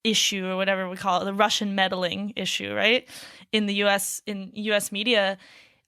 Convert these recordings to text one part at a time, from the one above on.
issue or whatever we call it, the Russian meddling issue, right? In the US media,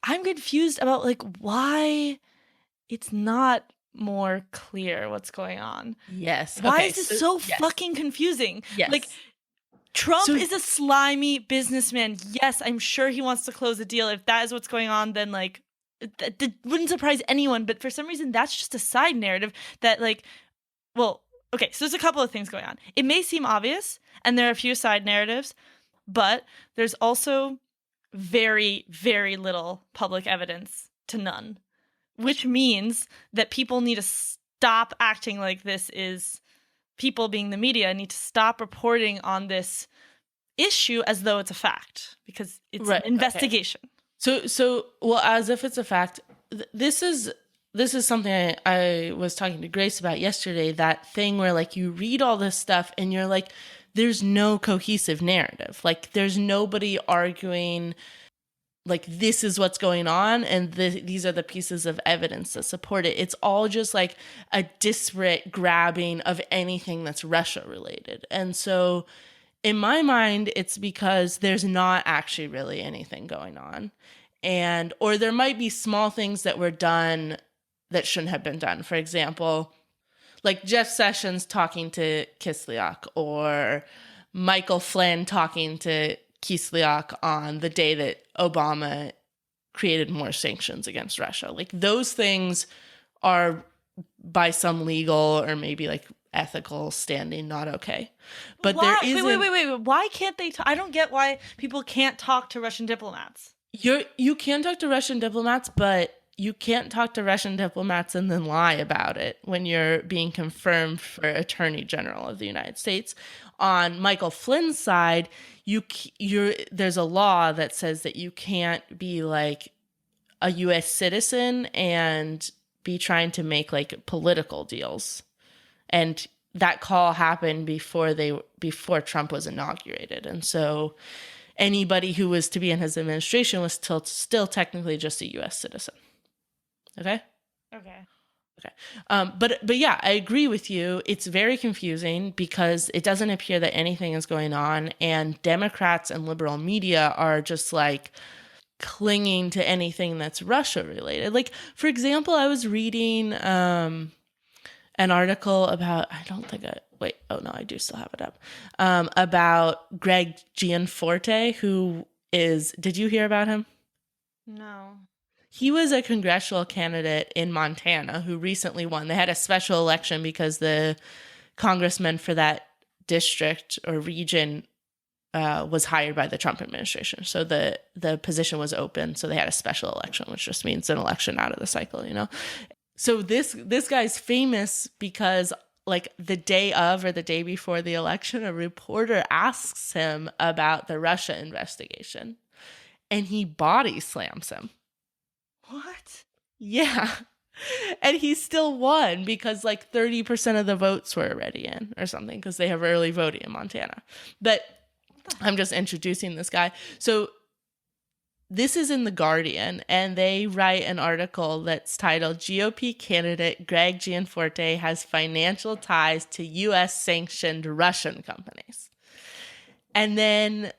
I'm confused about like why it's not more clear what's going on. Yes. Why Okay. is this So, so yes. fucking confusing? Yes. Like Trump So- is a slimy businessman. Yes, I'm sure he wants to close a deal. If that is what's going on, then like that wouldn't surprise anyone. But for some reason, that's just a side narrative that like, well, okay, so there's a couple of things going on. It may seem obvious, and there are a few side narratives, but there's also very, very little public evidence to none, which means that people need to stop acting like this is people being the media need to stop reporting on this issue as though it's a fact because it's Right, an investigation. Okay. So well, as if it's a fact, this is something I was talking to Grace about yesterday, that thing where like you read all this stuff and you're like, there's no cohesive narrative. Like there's nobody arguing like this is what's going on and these are the pieces of evidence that support it. It's all just like a disparate grabbing of anything that's Russia related. And so in my mind, it's because there's not actually really anything going on. Or there might be small things that were done that shouldn't have been done. For example, like Jeff Sessions talking to Kislyak, or Michael Flynn talking to Kislyak on the day that Obama created more sanctions against Russia. Like those things are by some legal or maybe like ethical standing not okay. But why? there isn't. Wait. Why can't they? I don't get why people can't talk to Russian diplomats. You can talk to Russian diplomats, but you can't talk to Russian diplomats and then lie about it when you're being confirmed for Attorney General of the United States. On Michael Flynn's side, there's a law that says that you can't be like a U.S. citizen and be trying to make like political deals. And that call happened before Trump was inaugurated. And so anybody who was to be in his administration was still technically just a U.S. citizen. Okay? Okay. But yeah, I agree with you. It's very confusing because it doesn't appear that anything is going on, and Democrats and liberal media are just like clinging to anything that's Russia related. Like, for example, I was reading an article about, I do still have it up, about Greg Gianforte, did you hear about him? No. He was a congressional candidate in Montana who recently won. They had a special election because the congressman for that district or region was hired by the Trump administration. So the position was open. So they had a special election, which just means an election out of the cycle, you know? So this guy's famous because like the day of or the day before the election, a reporter asks him about the Russia investigation and he body slams him. What? Yeah. And he still won because like 30% of the votes were already in or something because they have early voting in Montana. But I'm just introducing this guy. So this is in The Guardian, and they write an article that's titled GOP candidate Greg Gianforte has financial ties to U.S. sanctioned Russian companies. And then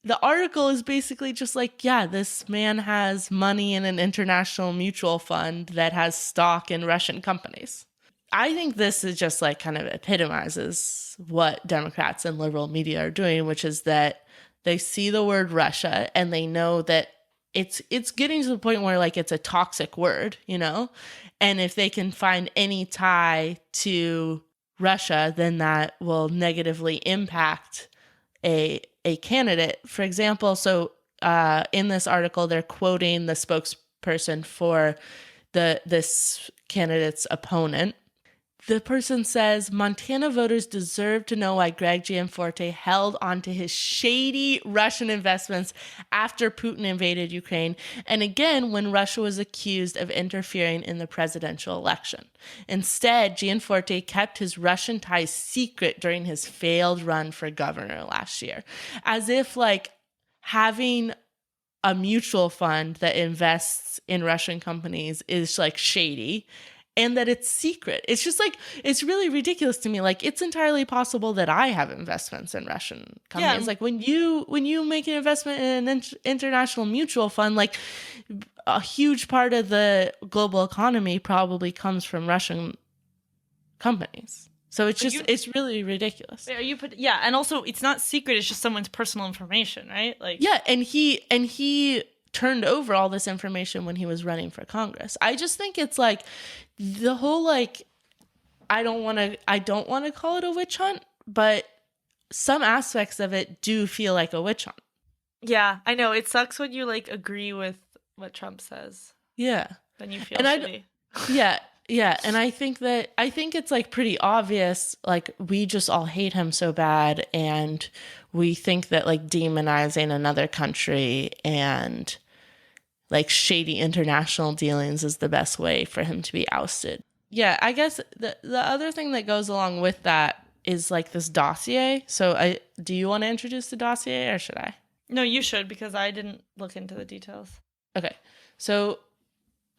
the article is basically just like, yeah, this man has money in an international mutual fund that has stock in Russian companies. I think this is just like kind of epitomizes what Democrats and liberal media are doing, which is that they see the word Russia and they know that it's getting to the point where like it's a toxic word, you know? And if they can find any tie to Russia, then that will negatively impact a candidate. For example, so in this article, they're quoting the spokesperson for this candidate's opponent. The person says, Montana voters deserve to know why Greg Gianforte held onto his shady Russian investments after Putin invaded Ukraine, and again when Russia was accused of interfering in the presidential election. Instead, Gianforte kept his Russian ties secret during his failed run for governor last year, as if like having a mutual fund that invests in Russian companies is like shady. and that it's secret. It's just like, it's really ridiculous to me. Like, it's entirely possible that I have investments in Russian companies. Yeah. Like when you make an investment in an international mutual fund, like a huge part of the global economy probably comes from Russian companies. So it's just, it's really ridiculous. Yeah, and also it's not secret, it's just someone's personal information, right? Like, yeah, and he turned over all this information when he was running for Congress. I just think it's like the whole, like, I don't want to call it a witch hunt, but some aspects of it do feel like a witch hunt. Yeah, I know. It sucks when you like agree with what Trump says. Yeah. Then you feel shitty. Yeah, and I think it's like pretty obvious, like we just all hate him so bad, and we think that like demonizing another country and like shady international dealings is the best way for him to be ousted. Yeah, I guess the other thing that goes along with that is like this dossier. So do you want to introduce the dossier, or should I? No, you should, because I didn't look into the details. Okay. So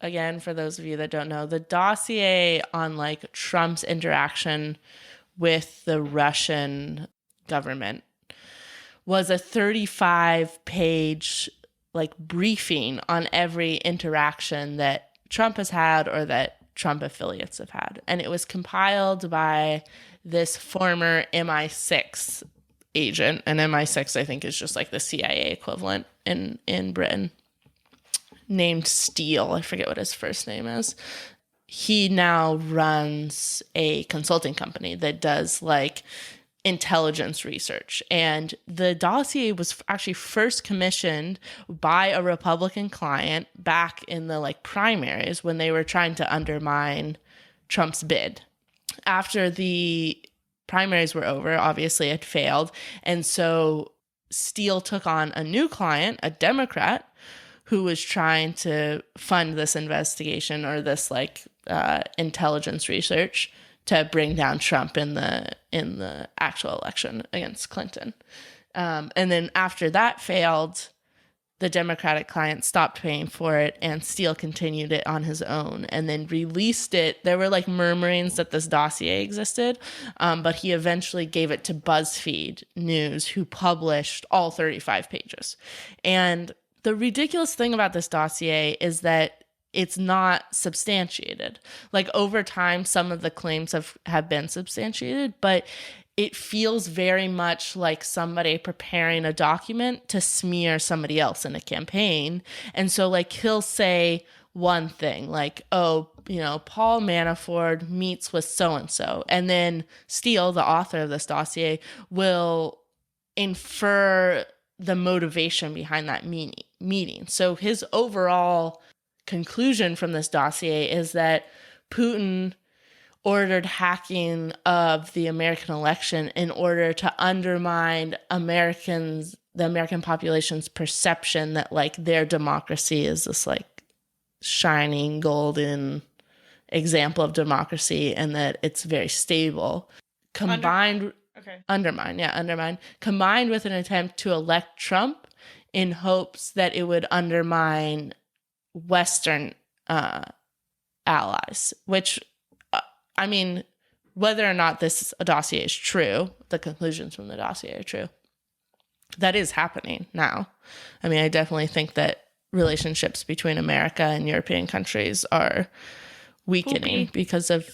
again, for those of you that don't know, the dossier on like Trump's interaction with the Russian government was a 35-page like briefing on every interaction that Trump has had or that Trump affiliates have had. And it was compiled by this former MI6 agent. And MI6, I think, is just like the CIA equivalent in Britain, named Steele. I forget what his first name is. He now runs a consulting company that does like intelligence research. And the dossier was actually first commissioned by a Republican client back in the like primaries when they were trying to undermine Trump's bid. After the primaries were over, obviously it failed. And so Steele took on a new client, a Democrat, who was trying to fund this investigation or this like intelligence research to bring down Trump in the actual election against Clinton. And then after that failed, the Democratic client stopped paying for it, and Steele continued it on his own and then released it. There were like murmurings that this dossier existed, but he eventually gave it to BuzzFeed News, who published all 35 pages. And the ridiculous thing about this dossier is that it's not substantiated. Like over time, some of the claims have been substantiated, but it feels very much like somebody preparing a document to smear somebody else in a campaign. And so like he'll say one thing like, oh, Paul Manafort meets with so-and-so. And then Steele, the author of this dossier, will infer the motivation behind that meeting. So his overall conclusion from this dossier is that Putin ordered hacking of the American election in order to undermine the American population's perception that like their democracy is this like shining golden example of democracy and that it's very stable. Undermine, combined with an attempt to elect Trump in hopes that it would undermine Western allies, which, I mean, whether or not this dossier is true, the conclusions from the dossier are true. That is happening now. I mean, I definitely think that relationships between America and European countries are weakening because of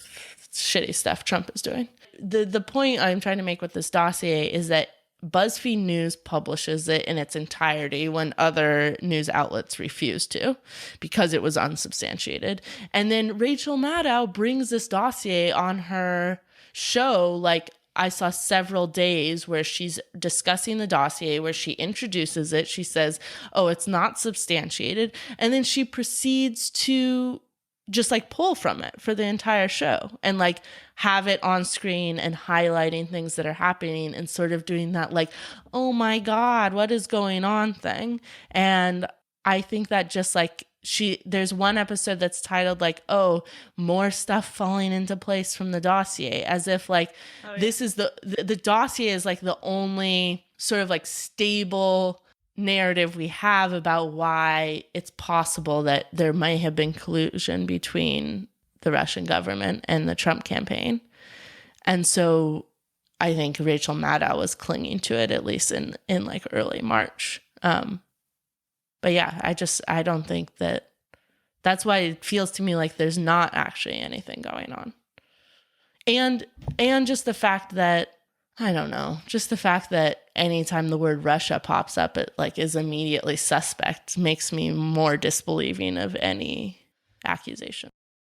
shitty stuff Trump is doing. The point I'm trying to make with this dossier is that BuzzFeed News publishes it in its entirety when other news outlets refuse to because it was unsubstantiated. And then Rachel Maddow brings this dossier on her show. Like, I saw several days where she's discussing the dossier, where she introduces it. She says, oh, it's not substantiated. And then she proceeds to just like pull from it for the entire show and like have it on screen and highlighting things that are happening and sort of doing that like, oh my God, what is going on thing. And I think that just like there's one episode that's titled like, oh, more stuff falling into place from the dossier, as if like this is the dossier is like the only sort of like stable narrative we have about why it's possible that there might have been collusion between the Russian government and the Trump campaign. And so I think Rachel Maddow was clinging to it, at least in like early March. But yeah, I don't think that's why it feels to me like there's not actually anything going on. And just the fact that, I don't know, just the fact that anytime the word Russia pops up, it like is immediately suspect makes me more disbelieving of any accusation.